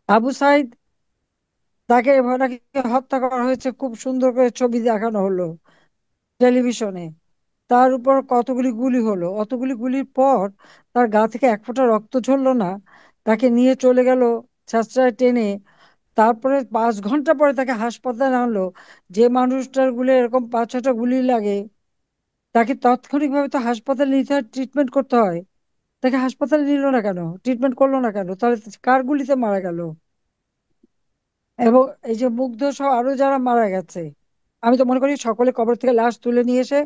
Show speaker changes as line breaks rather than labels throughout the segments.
আবু সাইদ, তাকে এভাবে নাকি হত্যা করা হয়েছে, খুব সুন্দর করে ছবি দেখানো হলো টেলিভিশনে। তার উপর কতগুলি গুলি হলো, অতগুলি গুলির পর তার গা থেকে এক ফোঁটা রক্ত ঝরলো না। তাকে নিয়ে চলে গেল ছেঁচড়ায় টেনে। তারপরে 5 ঘন্টা পরে তাকে হাসপাতালে আনলো। যে মানুষটার গুলি এরকম 5-6টা গুলি লাগে, তাকে তাৎক্ষণিকভাবে তো হাসপাতালে নিতে হয়, ট্রিটমেন্ট করতে হয়। তাকে হাসপাতালে নিল না কেন, ট্রিটমেন্ট করলো না কেন? তাহলে কার গুলিতে মারা গেল? এবং এই যে মুগ্ধ সহ আরো যারা মারা গেছে, আমি তো মনে করি সকলে কবর থেকে লাশ তুলে নিয়ে এসে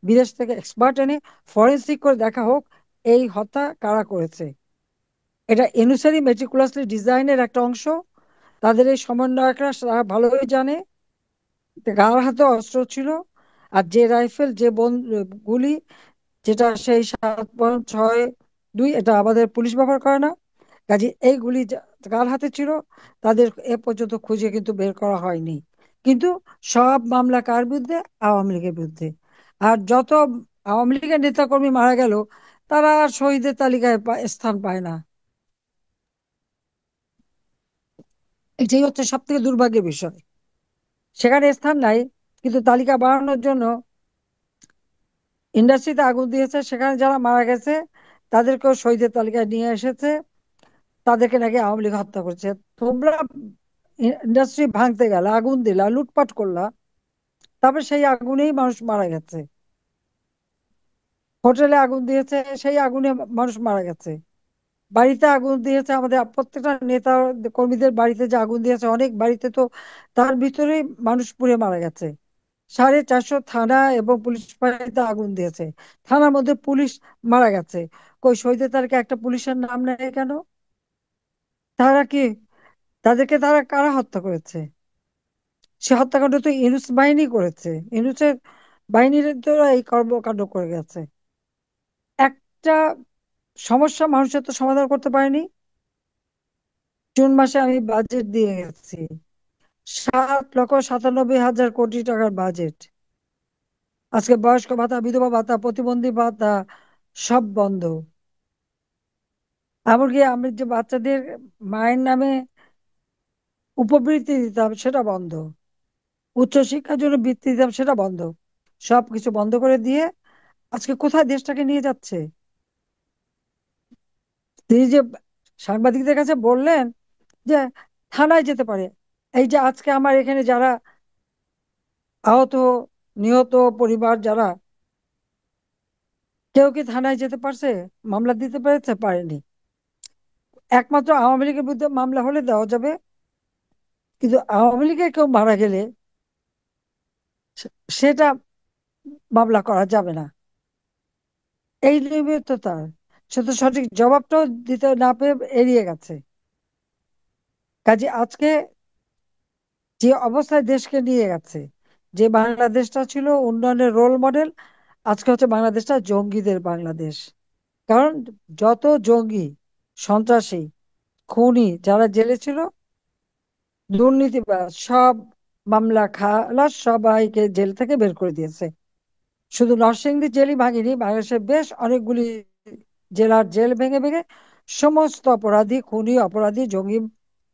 বিদেশ থেকে এক্সপার্ট এনে ফরেন্সিক করে দেখা হোক এই হত্যা কারা করেছে। এটা এনুসারি মেটিকুলাসলি ডিজাইনের একটা অংশ। তাদের এই সমন্বয়করা তারা ভালোই জানে। গার হাতে অস্ত্র ছিল, আর যে রাইফেল, যে গুলি, যেটা সেই 7.62, এটা আমাদের পুলিশ ব্যবহার করে না। কাজে এইগুলি কার হাতে ছিল তাদের এ পর্যন্ত খুঁজে কিন্তু বের করা হয়নি। কিন্তু সব মামলা কার বিরুদ্ধে? আওয়ামী লীগের বিরুদ্ধে। আর যত আওয়ামী লীগের নেতাকর্মী মারা গেল, তারা আর শহীদের তালিকায় স্থান পায় না। এটাই হচ্ছে সব থেকে দুর্ভাগ্যের বিষয়। সেখানে স্থান নাই, কিন্তু তালিকা বাড়ানোর জন্য ইন্ডাস্ট্রিতে আগুন দিয়েছে, সেখানে যারা মারা গেছে তাদেরকেও শহীদের তালিকায় নিয়ে এসেছে। তাদেরকে নাকি আওয়ামী লীগ হত্যা করছে। তোমরা ইন্ডাস্ট্রি ভাঙতে গেলা, আগুন দিলা, লুটপাট করলা, তারপর সেই আগুনেই মানুষ মারা গেছে। হোটেলে আগুন দিয়েছে, সেই আগুনে মানুষ মারা গেছে। বাড়িতে আগুন দিয়েছে, আমাদের প্রত্যেকটা নেতা কর্মীদের বাড়িতে যে আগুন দিয়েছে, অনেক বাড়িতে তো তার ভিতরেই মানুষ পুড়ে মারা গেছে। 450 থানা এবং পুলিশ ফাঁড়িতে আগুন দিয়েছে, থানার মধ্যে পুলিশ মারা গেছে। কই শহীদের তালিকায় একটা পুলিশের নাম নেই কেন? তারা কি, তাদেরকে তারা কারা হত্যা করেছে? সে হত্যাকাণ্ড তো ইউনূস বাহিনী করেছে। ইউনূসের বাহিনীর তো এই কর্মকাণ্ড করে গেছে। একটা সমস্যা মানুষের তো সমাধান করতে পারেনি। জুন মাসে আমি বাজেট দিয়ে গেছি, 7,97,হাজার কোটি টাকার বাজেট। আজকে বয়স্ক ভাতা, বিধবা ভাতা, প্রতিবন্ধী ভাতা সব বন্ধ। এমনকি আমি যে বাচ্চাদের মায়ের নামে উপবৃত্তি দিতাম সেটা বন্ধ, উচ্চশিক্ষার জন্য বৃত্তি দিতাম সেটা বন্ধ। সবকিছু বন্ধ করে দিয়ে আজকে কোথায় দেশটাকে নিয়ে যাচ্ছে? তিনি যে সাংবাদিকদের কাছে বললেন যে থানায় যেতে পারে। এই যে আজকে আমার এখানে যারা আহত, নিহত পরিবার যারা, কেউ কি থানায় যেতে পারছে? মামলা দিতে পেরেছে? পারেনি। একমাত্র আওয়ামী লীগের বিরুদ্ধে মামলা হলে দেওয়া যাবে, কিন্তু আওয়ামী লীগের কেউ মারা গেলে সেটা মামলা করা যাবে না। এই নির্ভরতা, সে তো সঠিক জবাবটাও দিতে না পেরে এড়িয়ে গেছে। কাজে আজকে যে অবস্থায় দেশকে নিয়ে গেছে, যে বাংলাদেশটা ছিল উন্নয়নের রোল মডেল, আজকে হচ্ছে বাংলাদেশটা জঙ্গিদের বাংলাদেশ। কারণ যত জঙ্গি, সন্ত্রাসী, খুনি যারা জেলে ছিল, দুর্নীতিবাজ, সব মামলা খালাস, সবাইকে জেল থেকে বের করে দিয়েছে। শুধু নরসিংদী জেলই ভাঙেনি, বাংলাদেশের বেশ অনেকগুলি জেলার জেল ভেঙে ভেঙে সমস্ত অপরাধী, খুনি, অপরাধী, জঙ্গি,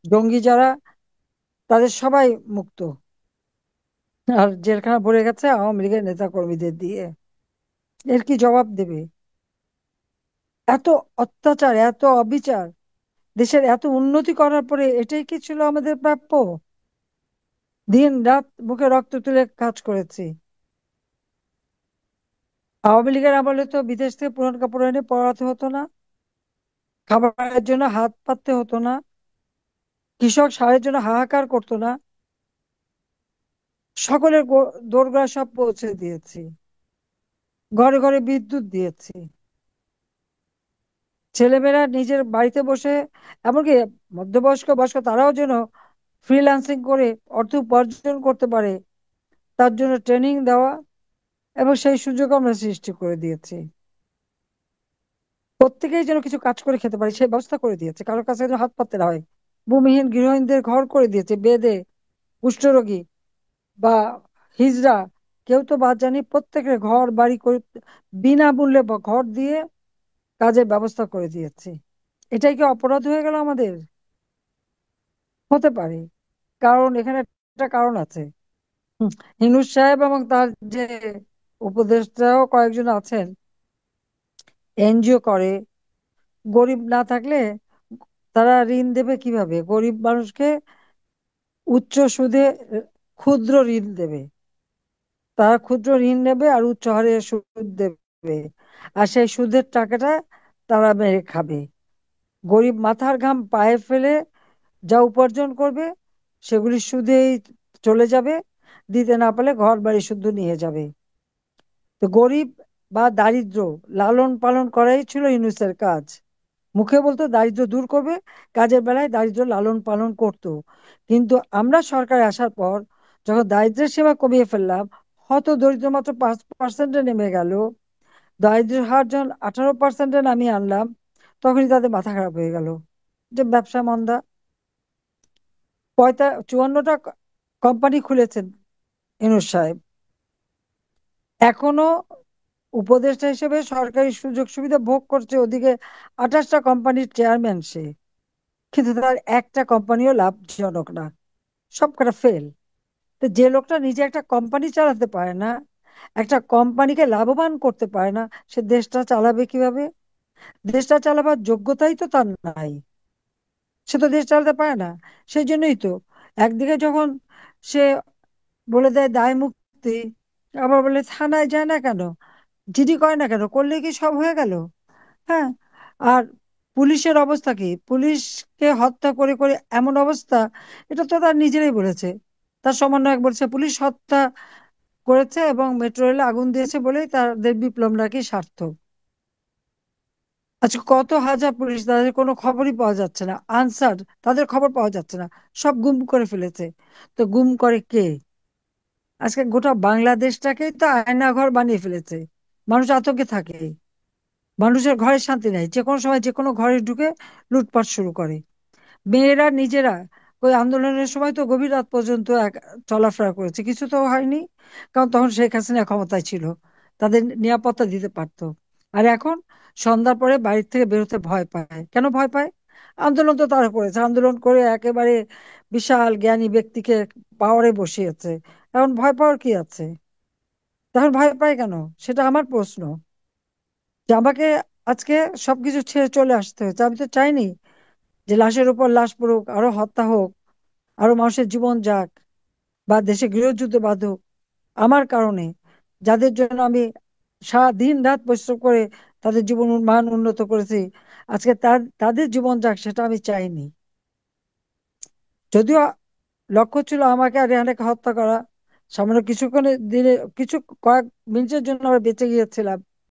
জঙ্গি যারা, তাদের সবাই মুক্ত। আর জেলখানা ভরে গেছে আওয়ামী লীগের নেতা কর্মীদের দিয়ে। এর কি জবাব দেবে? এত অত্যাচার, এত অবিচার, দেশের এত উন্নতি করার পরে এটাই কি ছিল আমাদের প্রাপ্য? দিন রাত বুকে রক্ত তুলে কাজ করেছি। আওয়ামী লীগের আমলে তো বিদেশ থেকে পুরান কাপড় এনে পরাতে হতো না, খাবারের জন্য হাত পাততে হতো না, কৃষক সারের জন্য হাহাকার করতো না। সকলের দোরগোড়ায় সব পৌঁছে দিয়েছি, ঘরে ঘরে বিদ্যুৎ দিয়েছি। ছেলেমেয়েরা নিজের বাড়িতে বসে, এমনকি মধ্যবয়স্ক বয়স্ক তারাও যেন ফ্রিল্যান্সিং করে অর্থ উপার্জন করতে পারে, তার জন্য ট্রেনিং দেওয়া এবং সেই সুযোগ আমরা সৃষ্টি করে দিয়েছি। প্রত্যেকেই যেন কিছু কাজ করে খেতে পারে সেই ব্যবস্থা করে দিয়েছে, কারোর কাছে যেন হাত পাততে না হয়। ভূমিহীন গৃহহীনদের ঘর করে দিয়েছে বেদে, কুষ্ঠরোগী বা হিজড়া, কেউ তো বাদ জানি, প্রত্যেকের ঘর বাড়ি করে বিনামূল্যে ঘর দিয়ে কাজের ব্যবস্থা করে দিয়েছে। এটাই কি অপরাধ হয়ে গেল আমাদের? হতে পারে, কারণ এখানে একটা কারণ আছে। হুম, ইউনূস সাহেব এবং তার যে উপদেষ্টাও কয়েকজন আছেন, এনজিও করে। গরিব না থাকলে তারা ঋণ দেবে কিভাবে? গরিব মানুষকে উচ্চ সুদে ক্ষুদ্র ঋণ দেবে। তারা ক্ষুদ্র ঋণ নেবে আর উচ্চ হারে সুদ দেবে, আর সেই সুদের টাকাটা তারা মেরে খাবে। গরিব মাথার ঘাম পায়ে ফেলে যা উপার্জন করবে সেগুলি সুদেই চলে যাবে, দিতে না পারলে ঘর বাড়ি শুদ্ধ নিয়ে যাবে। তো গরিব বা দারিদ্র লালন পালন করাই ছিল ইউনূসের কাজ। মুখে বলতো দারিদ্র দূর করবে, কাজের বেলায় দারিদ্র লালন পালন করত। কিন্তু আমরা সরকারে আসার পর যখন দারিদ্র্যের সীমা কমিয়ে ফেললাম, হয়তো দরিদ্র মাত্র 5% নেমে গেল, দারিদ্র্যের হার যখন 18% নামিয়ে আনলাম, তখনই তাদের মাথা খারাপ হয়ে গেল যে ব্যবসা মন্দা। 54টা কোম্পানি খুলেছেন ইউনূস সাহেব, এখনো উপদেষ্টা হিসেবে সরকারি সুযোগ সুবিধা ভোগ করছে। ওদিকে 28টা কোম্পানির চেয়ারম্যান সে, কিন্তু তার একটা কোম্পানিও লাভজনক না, সবকটা ফেল। তো যে লোকটা নিজে একটা কোম্পানি চালাতে পারে না, একটা কোম্পানিকে লাভবান করতে পারে না, সে দেশটা চালাবে কিভাবে? দেশটা চালাবার যোগ্যতাই তো তার নাই, সে তো দেশ চালাতে পারে না। সেই জন্যই তো একদিকে যখন সে বলে দেয় দায় মুক্তি, আবার বলে থানায় যায় না কেন, জিডি করে না কেন, করলে কি সব হয়ে গেল? হ্যাঁ। আর পুলিশের অবস্থা কি? পুলিশকে হত্যা করে করে এমন অবস্থা, এটা তো তার নিজেরাই বলেছে। তার সমন্বয়ক বলছে পুলিশ হত্যা করেছে এবং মেট্রো রেলে আগুন দিয়েছে বলেই তাদের বিপ্লব নাকি সার্থক। আচ্ছা, কত হাজার পুলিশ, তাদের কোনো খবরই পাওয়া যাচ্ছে না, আনসার, তাদের খবর পাওয়া যাচ্ছে না, সব গুম করে ফেলেছে। তো গুম করে কে? আজকে গোটা বাংলাদেশটাকেই তো আয়নাঘর বানিয়ে ফেলেছে। মানুষ আতঙ্কে থাকে, মানুষের ঘরে শান্তি নাই, যে কোনো সময় যে কোনো ঘরে ঢুকে লুটপাট শুরু করে। মেয়েরা নিজেরা ওই আন্দোলনের সময় তো গভীর রাত পর্যন্ত চলাফেরা করেছে, কিছু তো হয়নি, কারণ তখন শেখ হাসিনা ক্ষমতায় ছিল, তাদের নিরাপত্তা দিতে পারতো। আর এখন সন্ধ্যার পরে বাড়ির থেকে বেরোতে ভয় পায়। কেন ভয় পায়? আন্দোলন তো তারা করেছে, আন্দোলন করে একেবারে বিশাল জ্ঞানী ব্যক্তিকে পাওয়ারে বসিয়েছে, এখন ভয় পাওয়ার কি আছে? তখন ভয় পায় কেন? সেটা আমার প্রশ্ন। যে আমাকে আজকে সবকিছু ছেড়ে চলে আসতে হয়েছে, আমি তো চাইনি যে লাশের উপর লাশ পড়ুক, আরো হত্যা হোক, আরো মানুষের জীবন যাক, বা দেশে গৃহযুদ্ধ বাঁধুক আমার কারণে, যাদের জন্য আমি সারা দিন রাত পরিশ্রম করে তাদের জীবন মান উন্নত করেছি, আজকে তাদের জীবন যাক, সেটা আমি চাইনি। যদিও লক্ষ্য ছিল আমাকে আর রেহানাকে হত্যা করা, সামান্য কিছুক্ষণের দিনে, কিছু কয়েক মিনিটের জন্য আমরা বেঁচে গিয়েছিলাম,